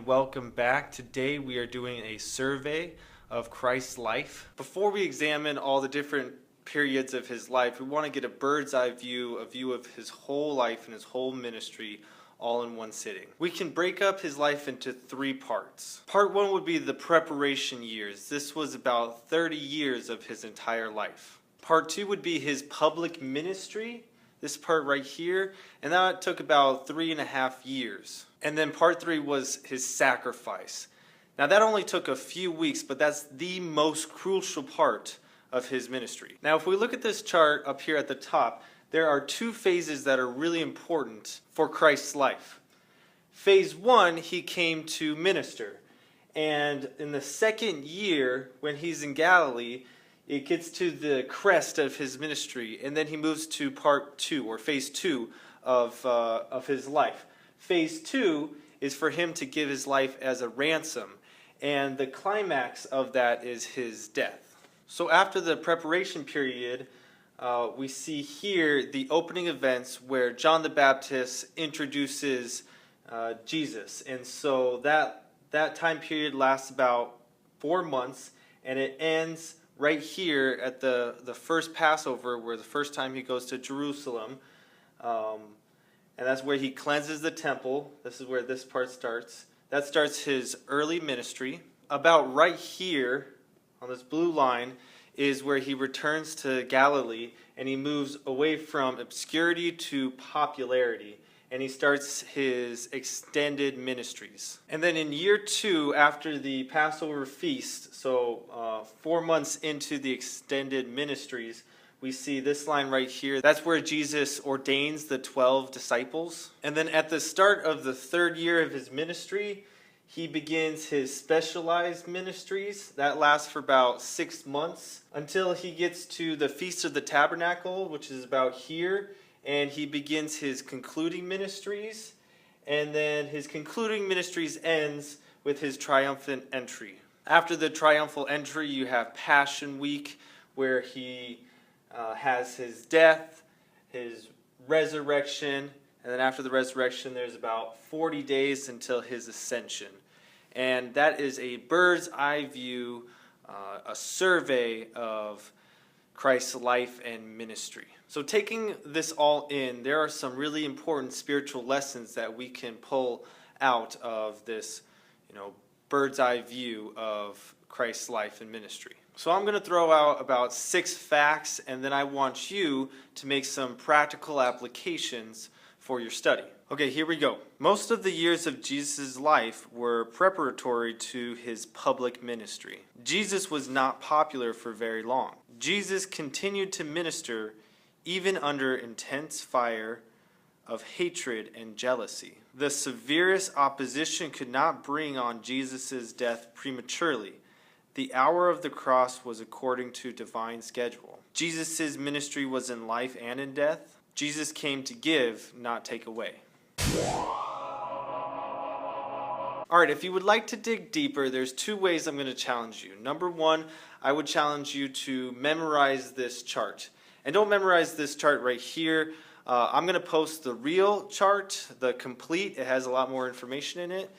and welcome back. Today we are doing a survey of Christ's life. Before we examine all the different periods of his life, we want to get a bird's eye view, a view of his whole life and his whole ministry all in one sitting. We can break up his life into three parts. Part one would be the preparation years. This was about 30 years of his entire life. Part two would be his public ministry, this part right here, and that took about 3.5 years. And then part three was his sacrifice. Now that only took a few weeks, but that's the most crucial part of his ministry. Now if we look at this chart up here at the top, there are two phases that are really important for Christ's life. Phase one, he came to minister. And in the second year, when he's in Galilee, it gets to the crest of his ministry. And then he moves to part two, or phase two of his life. Phase two is for him to give his life as a ransom. And the climax of that is his death. So after the preparation period, we see here the opening events where John the Baptist introduces Jesus. And so that time period lasts about 4 months, and it ends right here at the first Passover, where the first time he goes to Jerusalem. And that's where he cleanses the temple. This is where this part starts. That starts his early ministry. About right here on this blue line is where he returns to Galilee, and he moves away from obscurity to popularity, and he starts his extended ministries. And then in year two, after the Passover feast, so 4 months into the extended ministries, we see this line right here. That's where Jesus ordains the 12 disciples. And then at the start of the third year of his ministry, he begins his specialized ministries. That lasts for about 6 months until he gets to the Feast of the Tabernacle, which is about here, and he begins his concluding ministries. And then his concluding ministries ends with his triumphant entry. After the triumphal entry, you have Passion Week, where he has his death, his resurrection, and then after the resurrection, there's about 40 days until his ascension. And that is a bird's eye view, a survey of Christ's life and ministry. So taking this all in, there are some really important spiritual lessons that we can pull out of this, bird's eye view of Christ's life and ministry. So I'm going to throw out about 6 facts, and then I want you to make some practical applications for your study. Okay, here we go. Most of the years of Jesus' life were preparatory to his public ministry. Jesus was not popular for very long. Jesus continued to minister even under intense fire of hatred and jealousy. The severest opposition could not bring on Jesus' death prematurely. The hour of the cross was according to divine schedule. Jesus' ministry was in life and in death. Jesus came to give, not take away. Alright, if you would like to dig deeper, there's 2 ways I'm going to challenge you. Number 1, I would challenge you to memorize this chart. And don't memorize this chart right here. I'm going to post the real chart, the complete. It has a lot more information in it.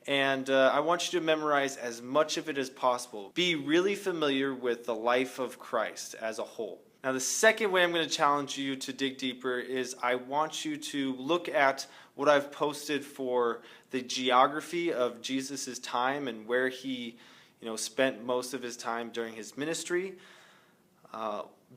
And I want you to memorize as much of it as possible. Be really familiar with the life of Christ as a whole. Now the second way I'm going to challenge you to dig deeper is I want you to look at what I've posted for the geography of Jesus' time and where he spent most of his time during his ministry.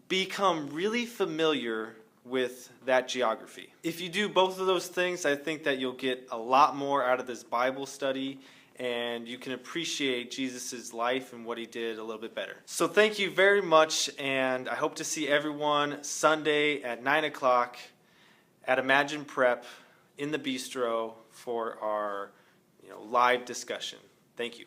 Become really familiar with that geography. If you do both of those things, I think that you'll get a lot more out of this Bible study, and you can appreciate Jesus' life and what he did a little bit better. So thank you very much, and I hope to see everyone Sunday at 9 o'clock at Imagine Prep in the bistro for our live discussion. Thank you.